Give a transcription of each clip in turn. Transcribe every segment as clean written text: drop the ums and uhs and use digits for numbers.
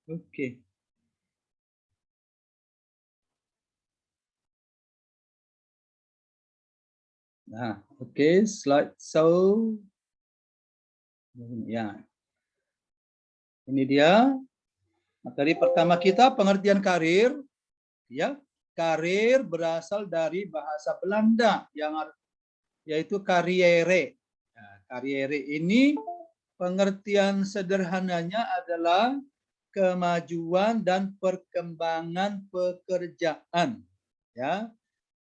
Oke. Nah, oke, slide show. Ya, ini dia materi pertama kita, pengertian karir. Ya, karir berasal dari bahasa Belanda yaitu carrière. Nah, carrière ini pengertian sederhananya adalah kemajuan dan perkembangan pekerjaan. Ya,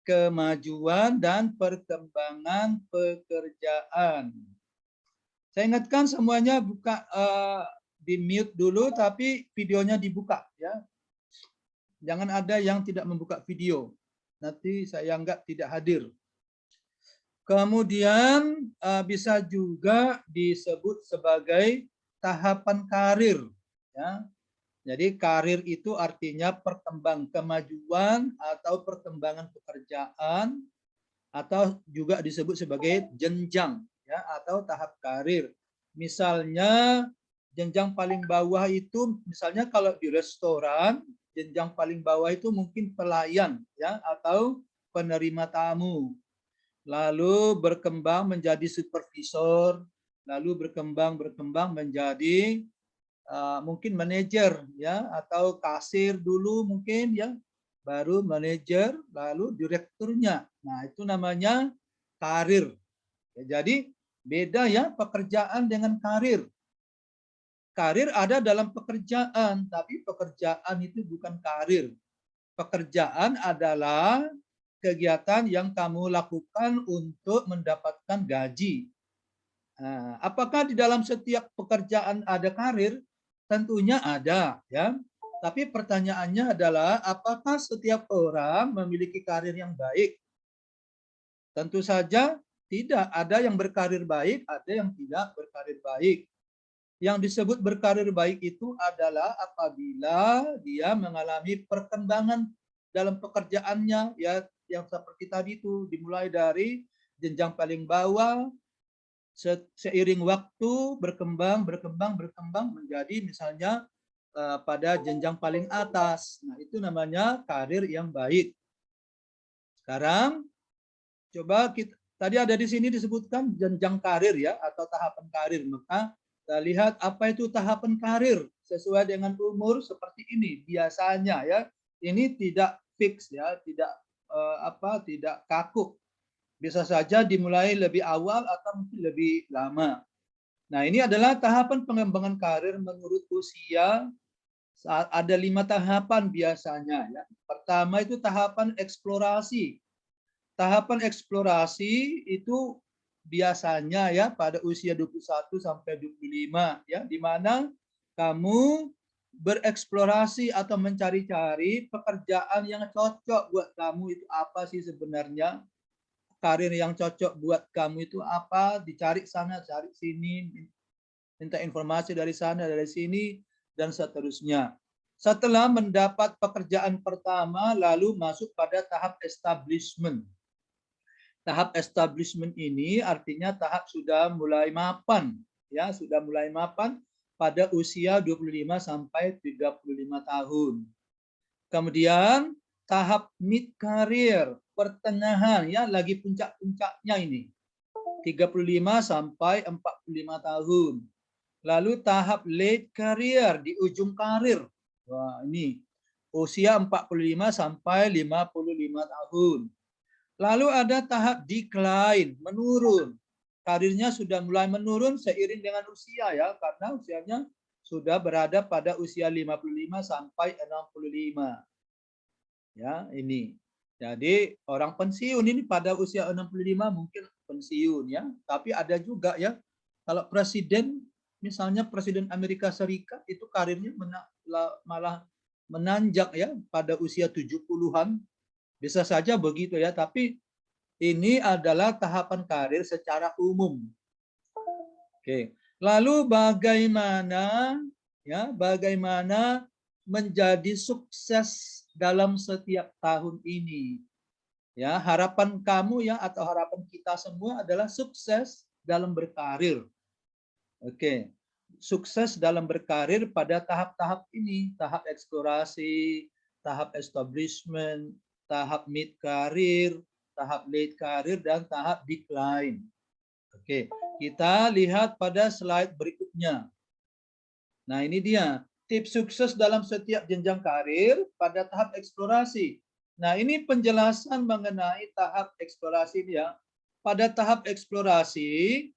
kemajuan dan perkembangan pekerjaan. Saya ingatkan semuanya buka di mute dulu, tapi videonya dibuka ya. Jangan ada yang tidak membuka video. Nanti saya anggap tidak hadir. Kemudian bisa juga disebut sebagai tahapan karir. Ya. Jadi karir itu artinya kemajuan atau perkembangan pekerjaan, atau juga disebut sebagai jenjang ya, atau tahap karir. Misalnya jenjang paling bawah itu, misalnya kalau di restoran, jenjang paling bawah itu mungkin pelayan ya, atau penerima tamu. Lalu berkembang menjadi supervisor, lalu berkembang menjadi mungkin manajer ya, atau kasir dulu mungkin ya, baru manajer, lalu direkturnya. Nah, itu namanya karir. Ya, jadi beda ya pekerjaan dengan karir. Karir ada dalam pekerjaan, tapi pekerjaan itu bukan karir. Pekerjaan adalah kegiatan yang kamu lakukan untuk mendapatkan gaji. Nah, apakah di dalam setiap pekerjaan ada karir? Tentunya ada, ya. Tapi pertanyaannya adalah apakah setiap orang memiliki karir yang baik? Tentu saja tidak. Ada yang berkarir baik, ada yang tidak berkarir baik. Yang disebut berkarir baik itu adalah apabila dia mengalami perkembangan dalam pekerjaannya, ya, yang seperti tadi itu, dimulai dari jenjang paling bawah, seiring waktu berkembang menjadi misalnya pada jenjang paling atas. Nah, itu namanya karir yang baik. Sekarang coba kita, tadi ada di sini disebutkan jenjang karir ya, atau tahapan karir. Maka kita lihat apa itu tahapan karir sesuai dengan umur seperti ini biasanya ya. Ini tidak fix ya, tidak tidak kaku. Bisa saja dimulai lebih awal atau mungkin lebih lama. Nah, ini adalah tahapan pengembangan karir menurut usia. Ada 5 tahapan biasanya ya. Pertama itu tahapan eksplorasi. Tahapan eksplorasi itu biasanya ya pada usia 21 sampai 25 ya, di mana kamu bereksplorasi atau mencari-cari pekerjaan yang cocok buat kamu itu apa sih sebenarnya. Karir yang cocok buat kamu itu apa, dicari sana, cari sini, minta informasi dari sana, dari sini, dan seterusnya. Setelah mendapat pekerjaan pertama, lalu masuk pada tahap establishment. Tahap establishment ini artinya tahap sudah mulai mapan, ya, sudah mulai mapan pada usia 25 sampai 35 tahun. Kemudian tahap mid career, pertengahan ya, lagi puncak-puncaknya ini. 35 sampai 45 tahun. Lalu tahap late career, di ujung karir. Wah, ini usia 45 sampai 55 tahun. Lalu ada tahap decline, menurun. Karirnya sudah mulai menurun seiring dengan usia ya, karena usianya sudah berada pada usia 55 sampai 65. Ya, ini. Jadi orang pensiun ini pada usia 65 mungkin pensiun ya, tapi ada juga ya kalau presiden, misalnya Presiden Amerika Serikat itu karirnya malah menanjak ya pada usia 70-an. Bisa saja begitu ya, tapi ini adalah tahapan karir secara umum. Oke. Lalu bagaimana menjadi sukses dalam setiap tahun ini? Ya, harapan kamu ya, atau harapan kita semua adalah sukses dalam berkarir. Oke. sukses dalam berkarir pada tahap-tahap ini, tahap eksplorasi, tahap establishment, tahap mid karir, tahap late karir, dan tahap decline. Oke, kita lihat pada slide berikutnya. Nah, ini dia tips sukses dalam setiap jenjang karir pada tahap eksplorasi. Nah, ini penjelasan mengenai tahap eksplorasi dia. Pada tahap eksplorasi,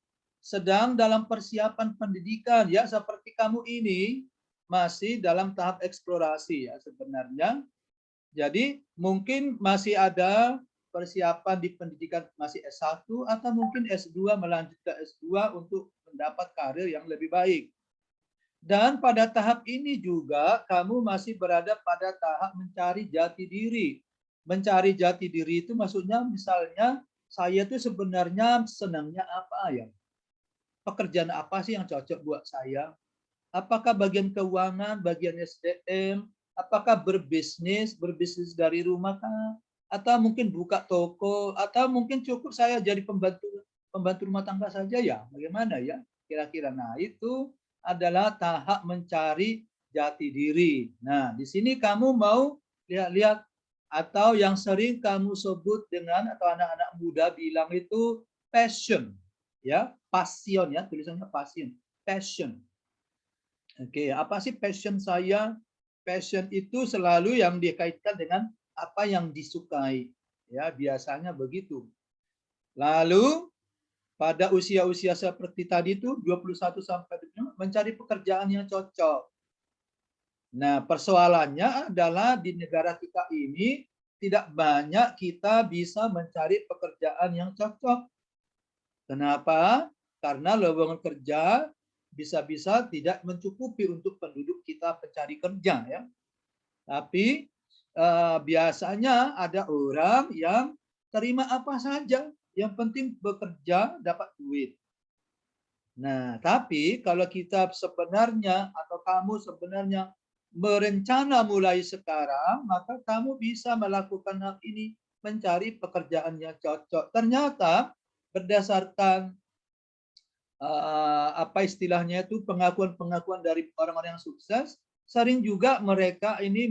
sedang dalam persiapan pendidikan, ya, seperti kamu ini masih dalam tahap eksplorasi, ya, sebenarnya. Jadi mungkin masih ada persiapan di pendidikan masih S1 atau mungkin S2 melanjut ke S2 untuk mendapat karir yang lebih baik. Dan pada tahap ini juga kamu masih berada pada tahap mencari jati diri. Mencari jati diri itu maksudnya misalnya saya itu sebenarnya senangnya apa ya? Pekerjaan apa sih yang cocok buat saya? Apakah bagian keuangan, bagian SDM, apakah berbisnis dari rumah kah? Atau mungkin buka toko, atau mungkin cukup saya jadi pembantu rumah tangga saja ya? Bagaimana ya? Kira-kira. Nah, itu adalah tahap mencari jati diri. Nah, di sini kamu mau lihat-lihat atau yang sering kamu sebut dengan atau anak-anak muda bilang itu passion. Ya, passion ya, tulisannya passion. Oke, apa sih passion saya? Passion itu selalu yang dikaitkan dengan apa yang disukai. Ya, biasanya begitu. Lalu pada usia-usia seperti tadi itu 21 sampai 25 mencari pekerjaan yang cocok. Nah, persoalannya adalah di negara kita ini tidak banyak kita bisa mencari pekerjaan yang cocok. Kenapa? Karena lowongan kerja bisa-bisa tidak mencukupi untuk penduduk kita pencari kerja, ya. Tapi biasanya ada orang yang terima apa saja, yang penting bekerja dapat duit. Nah, tapi kalau kita sebenarnya atau kamu sebenarnya berencana mulai sekarang, maka kamu bisa melakukan hal ini, mencari pekerjaan yang cocok. Ternyata berdasarkan apa istilahnya itu pengakuan-pengakuan dari orang-orang yang sukses, sering juga mereka ini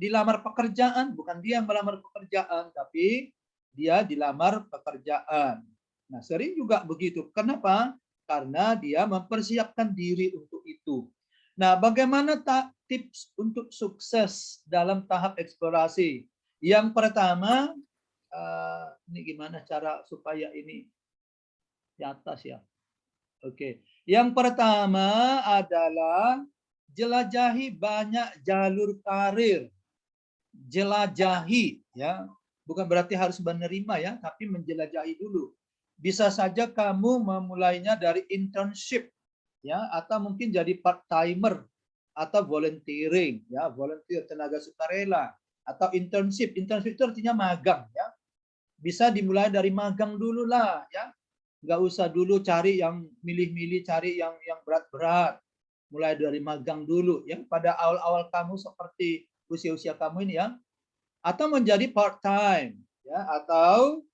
dilamar pekerjaan, bukan dia yang melamar pekerjaan, tapi dia dilamar pekerjaan. Nah, sering juga begitu. Kenapa? Karena dia mempersiapkan diri untuk itu. Nah, bagaimana tips untuk sukses dalam tahap eksplorasi? Yang pertama, ini gimana cara supaya ini di atas ya. Oke. Yang pertama adalah jelajahi banyak jalur karir. Jelajahi ya. Bukan berarti harus menerima ya, tapi menjelajahi dulu. Bisa saja kamu memulainya dari internship ya, atau mungkin jadi part timer atau volunteering ya, volunteer tenaga sukarela atau internship. Internship itu artinya magang ya. Bisa dimulai dari magang dulu lah ya. Nggak usah dulu cari yang milih-milih, cari yang berat-berat. Mulai dari magang dulu ya pada awal-awal kamu seperti usia-usia kamu ini ya. Atau menjadi part time ya, atau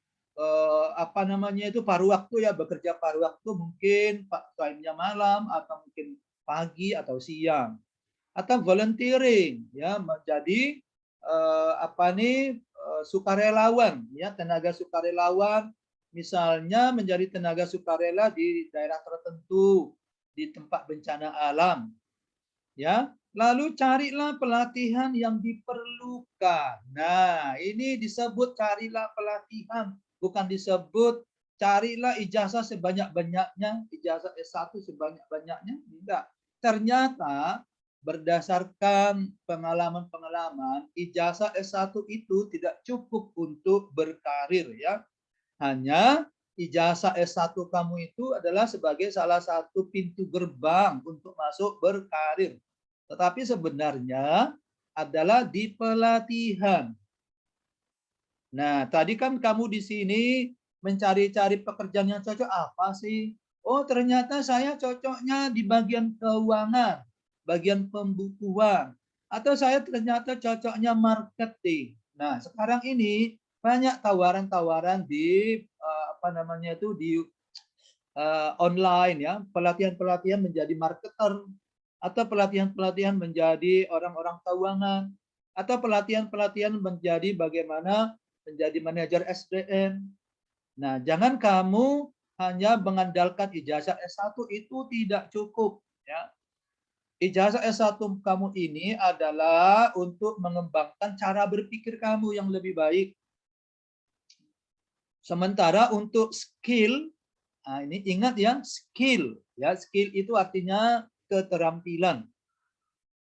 apa namanya itu paruh waktu ya, bekerja paruh waktu, mungkin part time-nya malam atau mungkin pagi atau siang. Atau volunteering ya, menjadi apa nih sukarelawan ya, tenaga sukarelawan, misalnya menjadi tenaga sukarela di daerah tertentu, di tempat bencana alam ya. Lalu carilah pelatihan yang diperlukan. Nah, ini disebut carilah pelatihan, bukan disebut carilah ijazah sebanyak-banyaknya, ijazah S1 sebanyak-banyaknya. Enggak. Ternyata berdasarkan pengalaman-pengalaman, ijazah S1 itu tidak cukup untuk berkarir ya. Hanya ijazah S1 kamu itu adalah sebagai salah satu pintu gerbang untuk masuk berkarir. Tetapi sebenarnya adalah di pelatihan. Nah, tadi kan kamu di sini mencari-cari pekerjaan yang cocok apa sih? Oh, ternyata saya cocoknya di bagian keuangan, bagian pembukuan, atau saya ternyata cocoknya marketing. Nah, sekarang ini banyak tawaran-tawaran di apa namanya itu online ya, pelatihan-pelatihan menjadi marketer, atau pelatihan-pelatihan menjadi orang-orang keuangan, atau pelatihan-pelatihan menjadi bagaimana menjadi manajer SDM. Nah, jangan kamu hanya mengandalkan ijazah S1, itu tidak cukup ya. Ijazah S1 kamu ini adalah untuk mengembangkan cara berpikir kamu yang lebih baik. Sementara untuk skill, nah ini ingat ya, skill itu artinya keterampilan.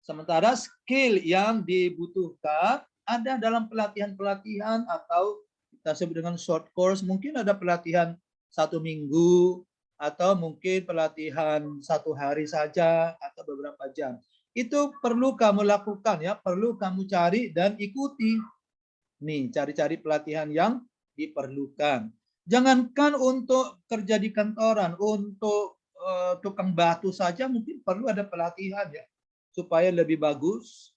Sementara skill yang dibutuhkan ada dalam pelatihan-pelatihan atau kita sebut dengan short course, mungkin ada pelatihan 1 minggu atau mungkin pelatihan 1 hari saja atau beberapa jam. Itu perlu kamu lakukan ya, perlu kamu cari dan ikuti. Nih, cari-cari pelatihan yang diperlukan. Jangankan untuk kerja di kantoran, untuk tukang batu saja mungkin perlu ada pelatihan ya, supaya lebih bagus.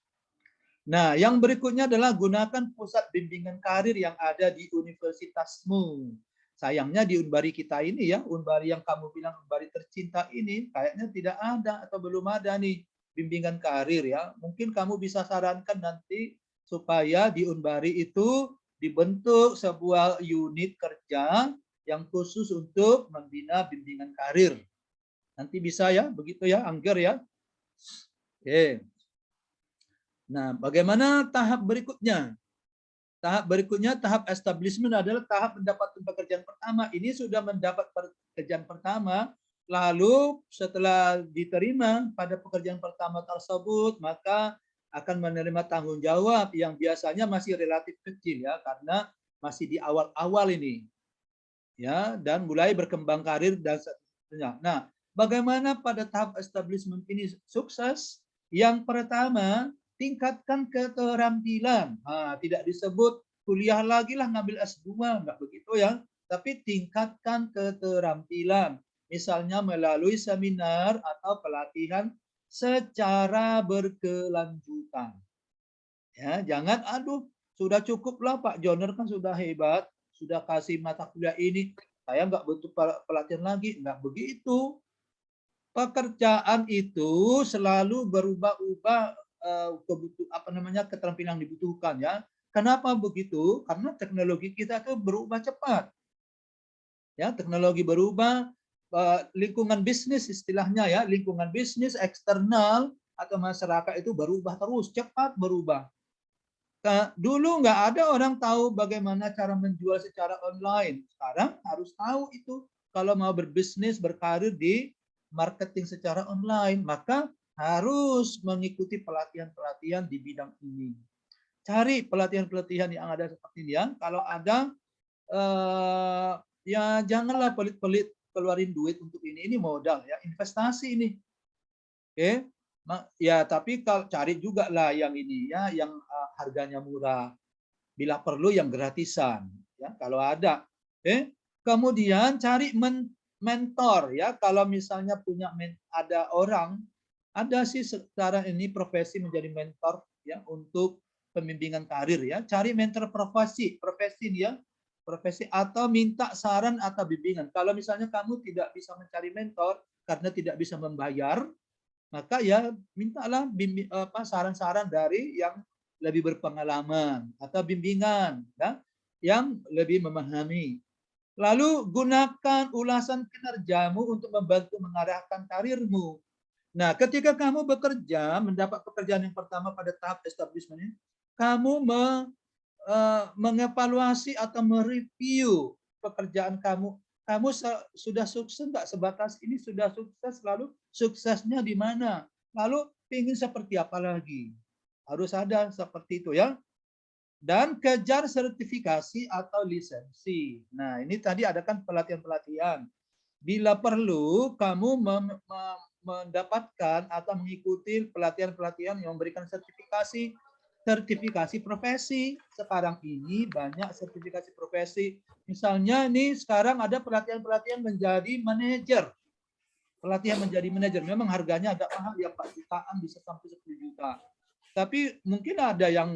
Nah, yang berikutnya adalah gunakan pusat bimbingan karir yang ada di universitasmu. Sayangnya di Unbari kita ini ya, Unbari yang kamu bilang Unbari tercinta ini, kayaknya tidak ada atau belum ada nih bimbingan karir ya. Mungkin kamu bisa sarankan nanti supaya di Unbari itu dibentuk sebuah unit kerja yang khusus untuk membina bimbingan karir. Nanti bisa ya, begitu ya, Angger ya. Oke. Nah, bagaimana tahap berikutnya? Tahap berikutnya, tahap establishment adalah tahap mendapatkan pekerjaan pertama. Ini sudah mendapat pekerjaan pertama, lalu setelah diterima pada pekerjaan pertama tersebut, maka akan menerima tanggung jawab yang biasanya masih relatif kecil ya, karena masih di awal-awal ini. Ya, dan mulai berkembang karir dan seterusnya. Nah, bagaimana pada tahap establishment ini sukses? Yang pertama, tingkatkan keterampilan. Nah, tidak disebut kuliah lagi lah ngambil S2, enggak begitu ya. Tapi tingkatkan keterampilan. Misalnya melalui seminar atau pelatihan secara berkelanjutan. Ya, jangan aduh sudah cukup lah Pak Joner kan sudah hebat, sudah kasih mata kuliah ini, saya nggak butuh pelatihan lagi. Nggak begitu. Pekerjaan itu selalu berubah-ubah keterampilan yang dibutuhkan ya. Kenapa begitu? Karena teknologi kita itu berubah cepat. Ya, teknologi berubah, lingkungan bisnis istilahnya ya, lingkungan bisnis eksternal atau masyarakat itu berubah terus, cepat berubah. Dulu nggak ada orang tahu bagaimana cara menjual secara online. Sekarang harus tahu itu. Kalau mau berbisnis, berkarir di marketing secara online, maka harus mengikuti pelatihan-pelatihan di bidang ini. Cari pelatihan-pelatihan yang ada seperti ini ya. Kalau ada, ya janganlah pelit-pelit keluarin duit untuk ini. Ini modal ya, investasi ini. Oke. Ya, tapi kalau cari juga lah yang ini ya, yang harganya murah. Bila perlu yang gratisan, ya kalau ada. Kemudian cari mentor ya. Kalau misalnya punya ada orang, ada sih sekarang ini profesi menjadi mentor ya untuk pembimbingan karir ya. Cari mentor profesi ya, profesi atau minta saran atau bimbingan. Kalau misalnya kamu tidak bisa mencari mentor karena tidak bisa membayar, maka ya mintalah saran-saran dari yang lebih berpengalaman atau bimbingan ya, yang lebih memahami. Lalu gunakan ulasan kinerjamu untuk membantu mengarahkan karirmu. Nah, ketika kamu bekerja, mendapat pekerjaan yang pertama pada tahap establishment, kamu mengevaluasi atau mereview pekerjaan kamu. Kamu sudah sukses enggak sebatas ini, sudah sukses, lalu suksesnya di mana? Lalu ingin seperti apa lagi? Harus ada seperti itu ya. Dan kejar sertifikasi atau lisensi. Nah, ini tadi ada kan pelatihan-pelatihan. Bila perlu, kamu mendapatkan atau mengikuti pelatihan-pelatihan yang memberikan sertifikasi profesi. Sekarang ini banyak sertifikasi profesi. Misalnya nih sekarang ada pelatihan-pelatihan menjadi manajer. Pelatihan menjadi manajer memang harganya agak mahal ya Pak, jutaan bisa sampai 10 juta. Tapi mungkin ada yang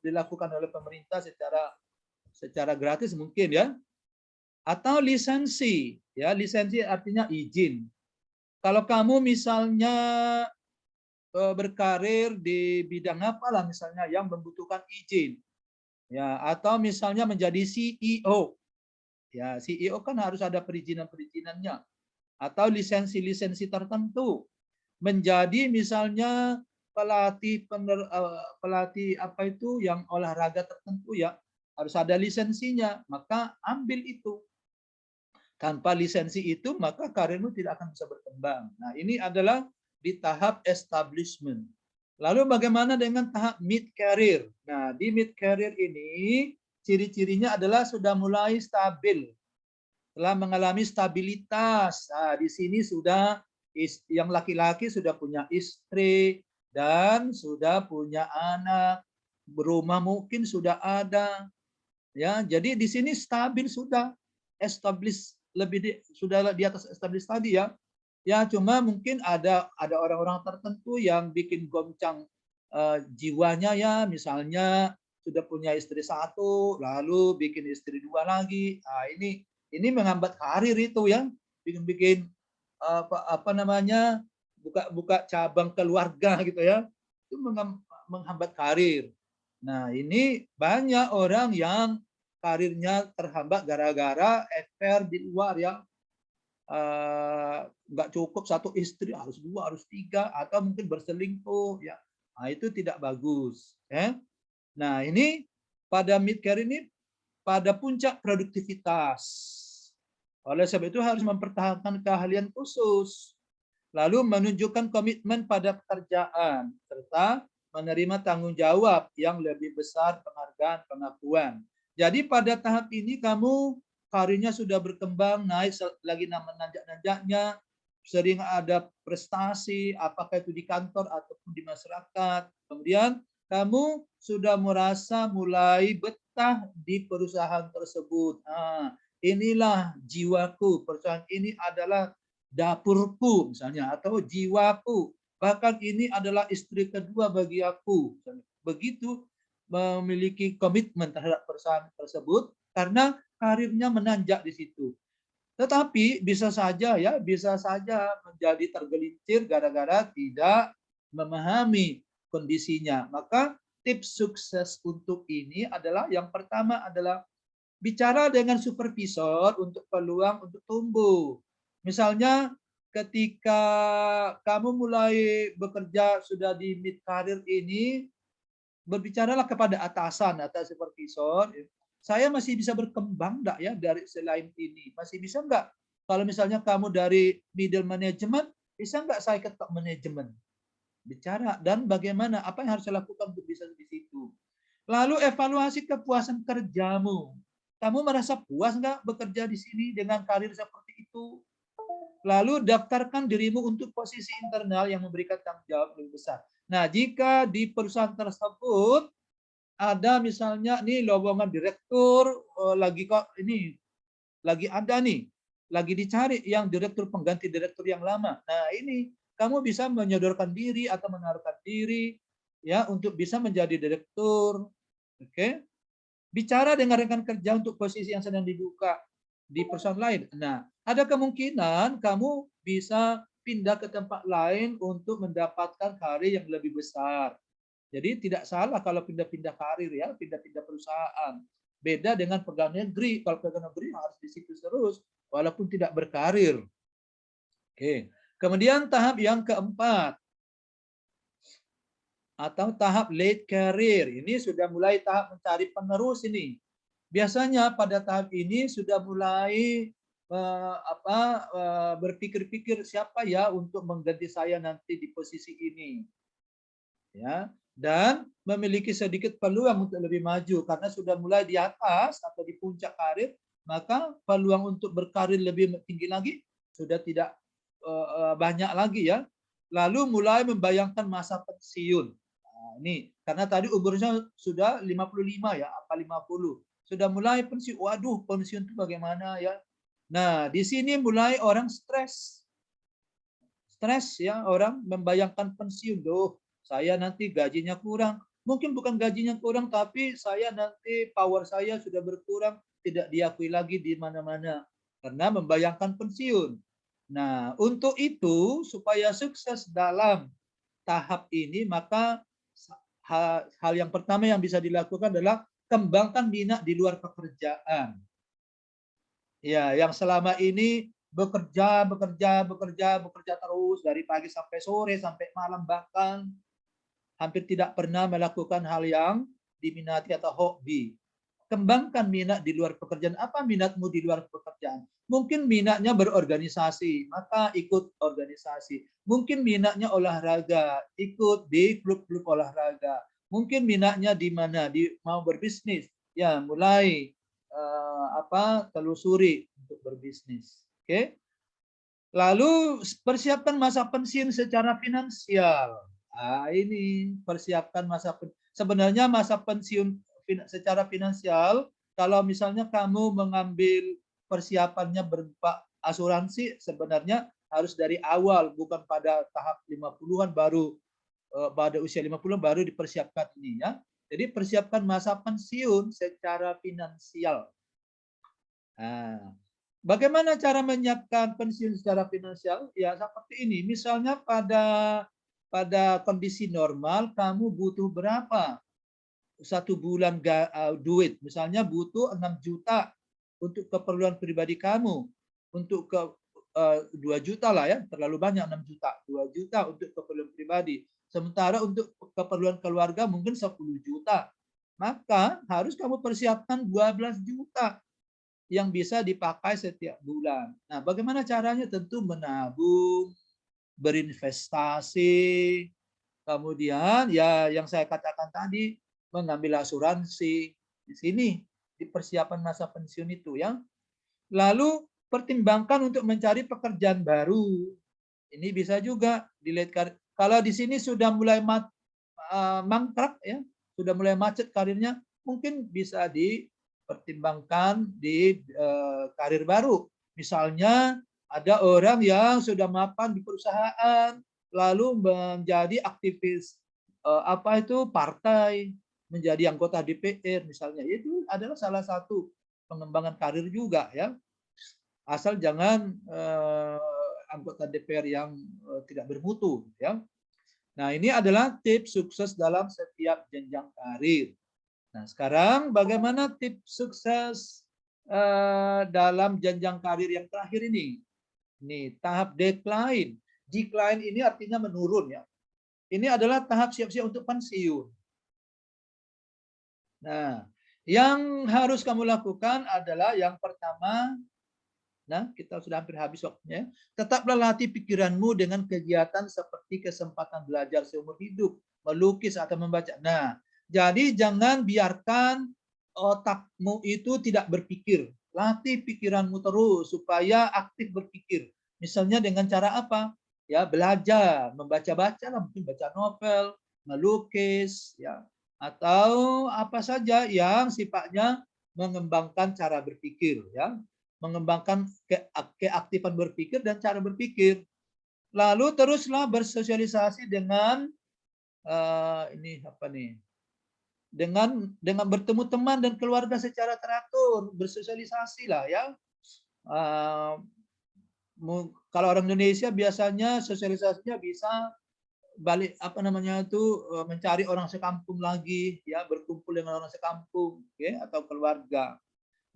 dilakukan oleh pemerintah secara gratis mungkin ya. Atau lisensi Ya, lisensi artinya izin. Kalau kamu misalnya berkarir di bidang apalah misalnya yang membutuhkan izin, ya, atau misalnya menjadi CEO, ya, CEO kan harus ada perizinan-perizinannya, atau lisensi-lisensi tertentu. Menjadi misalnya pelatih apa itu yang olahraga tertentu, ya, harus ada lisensinya, maka ambil itu. Tanpa lisensi itu, maka karirmu tidak akan bisa berkembang. Nah, ini adalah di tahap establishment. Lalu bagaimana dengan tahap mid career? Nah, di mid career ini ciri-cirinya adalah sudah mulai stabil, telah mengalami stabilitas. Nah, di sini sudah yang laki-laki sudah punya istri dan sudah punya anak, berumah mungkin sudah ada. Ya, jadi di sini stabil sudah, establish sudah di atas establish tadi, ya. Ya, cuma mungkin ada orang-orang tertentu yang bikin goncang jiwanya, ya, misalnya sudah punya istri satu, lalu bikin istri dua lagi. Nah, ini menghambat karir itu, ya, bikin apa namanya, buka cabang keluarga gitu, ya, itu menghambat karir. Nah, ini banyak orang yang karirnya terhambat gara-gara affair di luar, ya. Nggak cukup satu istri, harus dua, harus tiga, atau mungkin berselingkuh, ya. Nah, itu tidak bagus, ya. Nah, ini pada mid career ini pada puncak produktivitas. Oleh sebab itu harus mempertahankan keahlian khusus, lalu menunjukkan komitmen pada pekerjaan, serta menerima tanggung jawab yang lebih besar, penghargaan, pengakuan. Jadi pada tahap ini kamu karirnya sudah berkembang, naik lagi menanjak-nanjaknya, sering ada prestasi, apakah itu di kantor ataupun di masyarakat. Kemudian kamu sudah merasa mulai betah di perusahaan tersebut. Nah, inilah jiwaku, perusahaan ini adalah dapurku misalnya, atau jiwaku, bahkan ini adalah istri kedua bagi aku. Begitu memiliki komitmen terhadap perusahaan tersebut karena karirnya menanjak di situ. Tetapi bisa saja, ya, bisa saja menjadi tergelincir gara-gara tidak memahami kondisinya. Maka tips sukses untuk ini adalah yang pertama adalah bicara dengan supervisor untuk peluang untuk tumbuh. Misalnya ketika kamu mulai bekerja sudah di mid career ini, berbicaralah kepada atasan atau supervisor, saya masih bisa berkembang enggak, ya, dari selain ini? Masih bisa enggak? Kalau misalnya kamu dari middle management, bisa enggak saya ke top management? Bicara, dan bagaimana, apa yang harus saya lakukan untuk bisa di situ. Lalu evaluasi kepuasan kerjamu. Kamu merasa puas nggak bekerja di sini dengan karir seperti itu? Lalu daftarkan dirimu untuk posisi internal yang memberikan tanggung jawab lebih besar. Nah, jika di perusahaan tersebut ada misalnya nih lowongan direktur, lagi ada nih, lagi dicari yang direktur pengganti direktur yang lama. Nah, ini kamu bisa menyodorkan diri atau menaruhkan diri, ya, untuk bisa menjadi direktur. Oke. Bicara dengan rekan kerja untuk posisi yang sedang dibuka di perusahaan lain. Nah, ada kemungkinan kamu bisa pindah ke tempat lain untuk mendapatkan karir yang lebih besar. Jadi tidak salah kalau pindah-pindah karir, ya, pindah-pindah perusahaan. Beda dengan pegawai negeri. Kalau pegawai negeri harus di situ terus walaupun tidak berkarir. Oke. Kemudian tahap yang keempat atau tahap late career. Ini sudah mulai tahap mencari penerus ini. Biasanya pada tahap ini sudah mulai berpikir-pikir siapa, ya, untuk mengganti saya nanti di posisi ini, ya, dan memiliki sedikit peluang untuk lebih maju karena sudah mulai di atas atau di puncak karir, maka peluang untuk berkarir lebih tinggi lagi sudah tidak banyak lagi, ya. Lalu mulai membayangkan masa pensiun. Nah, ini karena tadi umurnya sudah 55, ya, apa 50. Sudah mulai pensiun. Waduh, pensiun itu bagaimana, ya? Nah, di sini mulai orang stres. Stres, ya, orang membayangkan pensiun. Loh, saya nanti gajinya kurang. Mungkin bukan gajinya kurang, tapi saya nanti power saya sudah berkurang, tidak diakui lagi di mana-mana. karena membayangkan pensiun. Nah, untuk itu supaya sukses dalam tahap ini, maka hal yang pertama yang bisa dilakukan adalah kembangkan minat di luar pekerjaan. Ya, yang selama ini bekerja terus dari pagi sampai sore sampai malam, bahkan hampir tidak pernah melakukan hal yang diminati atau hobi. Kembangkan minat di luar pekerjaan. Apa minatmu di luar pekerjaan? Mungkin minatnya berorganisasi, maka ikut organisasi. Mungkin minatnya olahraga, ikut di klub-klub olahraga. Mungkin minatnya di mana? Mau berbisnis, ya mulai telusuri untuk berbisnis. Oke. Lalu persiapkan masa pensiun secara finansial. Nah, ini persiapkan sebenarnya masa pensiun secara finansial. Kalau misalnya kamu mengambil persiapannya berupa asuransi, sebenarnya harus dari awal, bukan pada tahap 50-an baru pada usia 50 baru dipersiapkan ini ya. Jadi persiapkan masa pensiun secara finansial. Nah, bagaimana cara menyiapkan pensiun secara finansial? Ya seperti ini. Misalnya pada kondisi normal kamu butuh berapa? 1 bulan duit. Misalnya butuh 6 juta untuk keperluan pribadi kamu. Untuk 2 juta lah ya, terlalu banyak 6 juta. 2 juta untuk keperluan pribadi. Sementara untuk keperluan keluarga mungkin 10 juta. Maka harus kamu persiapkan 12 juta yang bisa dipakai setiap bulan. Nah, bagaimana caranya? Tentu menabung, berinvestasi, kemudian ya yang saya katakan tadi, mengambil asuransi. Di sini di persiapan masa pensiun itu ya. Lalu pertimbangkan untuk mencari pekerjaan baru. Ini bisa juga dilihat kalau di sini sudah mulai mangkrak ya, sudah mulai macet karirnya, mungkin bisa dipertimbangkan di karir baru. Misalnya ada orang yang sudah mapan di perusahaan, lalu menjadi aktivis partai, menjadi anggota DPR misalnya. Itu adalah salah satu pengembangan karir juga ya. Asal jangan anggota DPR yang tidak bermutu ya. Nah, ini adalah tips sukses dalam setiap jenjang karir. Nah, sekarang bagaimana tips sukses dalam jenjang karir yang terakhir ini? Ini tahap decline. Decline ini artinya menurun ya. Ini adalah tahap siap-siap untuk pensiun. Nah, yang harus kamu lakukan adalah yang pertama, nah, kita sudah hampir habis waktunya. Tetaplah latih pikiranmu dengan kegiatan seperti kesempatan belajar seumur hidup, melukis atau membaca. Nah, jadi jangan biarkan otakmu itu tidak berpikir. Latih pikiranmu terus supaya aktif berpikir. Misalnya dengan cara apa? Ya, belajar, membaca-baca lah, mungkin baca novel, melukis, ya, atau apa saja yang sifatnya mengembangkan cara berpikir, ya, mengembangkan keaktifan berpikir dan cara berpikir. Lalu teruslah bersosialisasi dengan ini apa nih? Dengan bertemu teman dan keluarga secara teratur, bersosialisasi lah ya. Kalau orang Indonesia biasanya sosialisasinya bisa balik mencari orang sekampung lagi ya, berkumpul dengan orang sekampung ya, atau keluarga.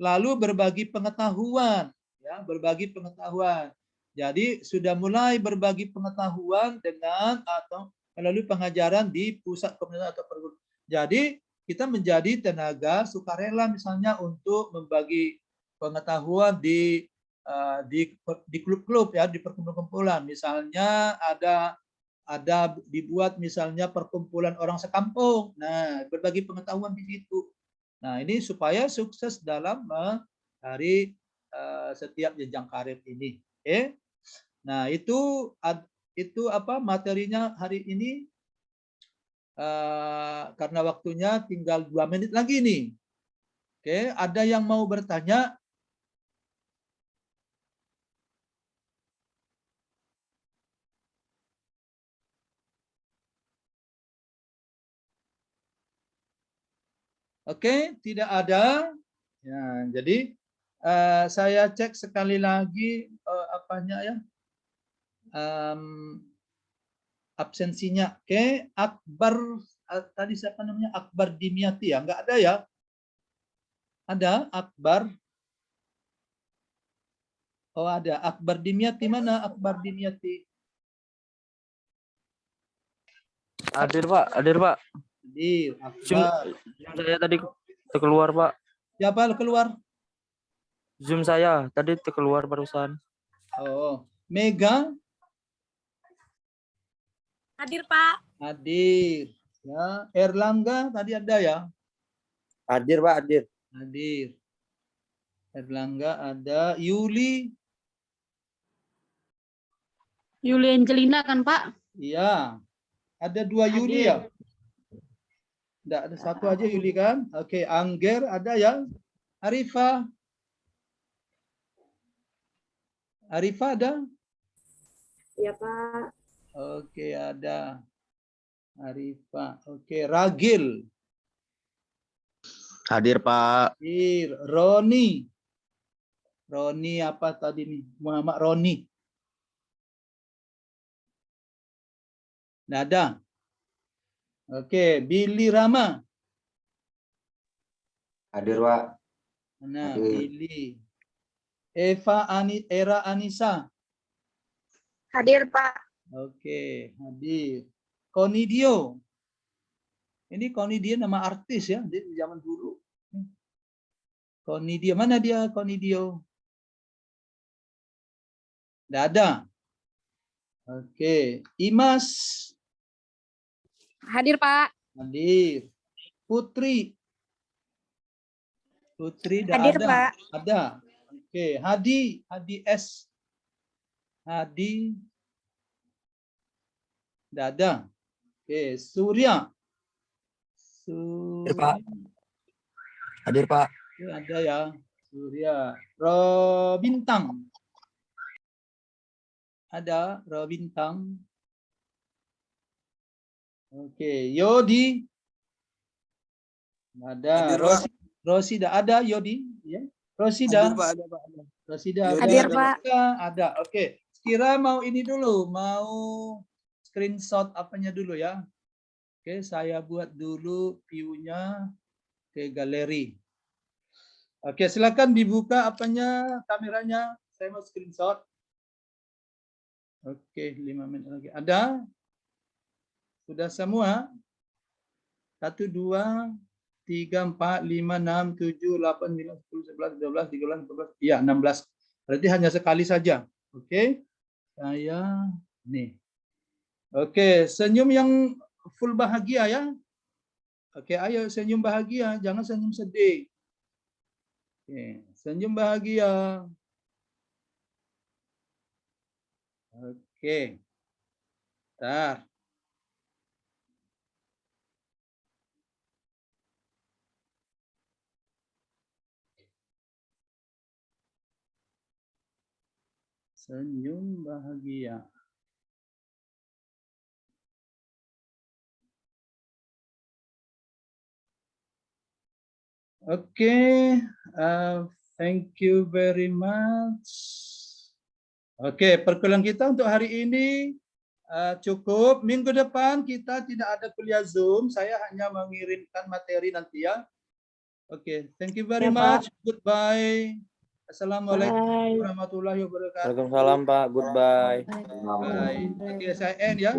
Lalu berbagi pengetahuan ya, berbagi pengetahuan. Jadi sudah mulai berbagi pengetahuan dengan atau melalui pengajaran di pusat komunitas atau perguruan. Jadi kita menjadi tenaga sukarela misalnya untuk membagi pengetahuan di klub-klub ya, di perkumpulan. Misalnya ada dibuat misalnya perkumpulan orang sekampung. Nah, berbagi pengetahuan di situ. Nah, ini supaya sukses dalam dari setiap jenjang karir ini. Oke. Nah, itu apa materinya hari ini. Karena waktunya tinggal 2 menit lagi nih. Oke, ada yang mau bertanya? Oke, tidak ada. Ya, jadi Saya cek sekali lagi apanya ya, absensinya. Oke, Akbar tadi siapa namanya? Akbar Dimyati ya? Enggak ada ya? Ada Akbar? Oh ada. Akbar Dimyati mana? Akbar Dimyati. Hadir Pak, hadir Pak. Hadir. Zoom, Akbar. Zoom saya tadi keluar Pak. Siapa keluar? Zoom saya tadi keluar barusan. Oh, Mega. Hadir Pak. Hadir. Ya, Erlangga tadi ada ya? Hadir Pak, hadir. Hadir. Erlangga ada. Yuli. Yuli Angelina kan Pak? Iya. Ada 2 Yuli ya? Enggak, ada 1 aja Yuli kan? Oke, Angger ada ya? Arifah. Arifah ada? Iya Pak. Oke, ada. Arifah. Oke, Ragil. Hadir Pak. Hadir. Roni. Roni apa tadi nih? Muhammad Roni. Nggak ada. Oke, Billy Rama. Hadir Pak. Mana Hadir. Billy? Era Anissa. Hadir Pak. Oke, hadir. Konidio. Ini Konidio nama artis ya, di zaman dulu. Konidio, mana dia Konidio? Nggak ada. Oke, Imas. Hadir Pak. Hadir. Putri. Putri nggak Hadir ada. Pak. Ada. Oke, Hadi. Hadi S. Hadi. Nggak ada. Oke, Surya. Hadir Pak. Hadir Pak. Ada ya. Surya. Robintang. Ada Robintang. Oke, Yodi. Ada. Rosida ada Yodi, ya. Rosida. Hadir Pak, ada Pak. Rosida ada. Hadir, Pak. Ada. Oke. Kira mau ini dulu, mau screenshot apanya dulu ya. Oke, saya buat dulu view-nya ke galeri. Oke, silakan dibuka apanya, kameranya. Saya mau screenshot. Oke, 5 menit lagi. Ada? Sudah semua? 1, 2, 3, 4, 5, 6, 7, 8, 9, 10, 11, 12, 13, 14. Iya, 16. Berarti hanya sekali saja. Oke. Saya nih. Oke, senyum yang full bahagia ya. Oke, ayo senyum bahagia, jangan senyum sedih. Oke, senyum bahagia. Oke. Bentar. Senyum bahagia. Oke, thank you very much. Oke, perkuliahan kita untuk hari ini cukup. Minggu depan kita tidak ada kuliah Zoom. Saya hanya mengirimkan materi nanti ya. Oke, thank you very much. Goodbye. Assalamualaikum warahmatullahi wabarakatuh. Waalaikumsalam Pak, goodbye. Bye. Oke, saya end ya.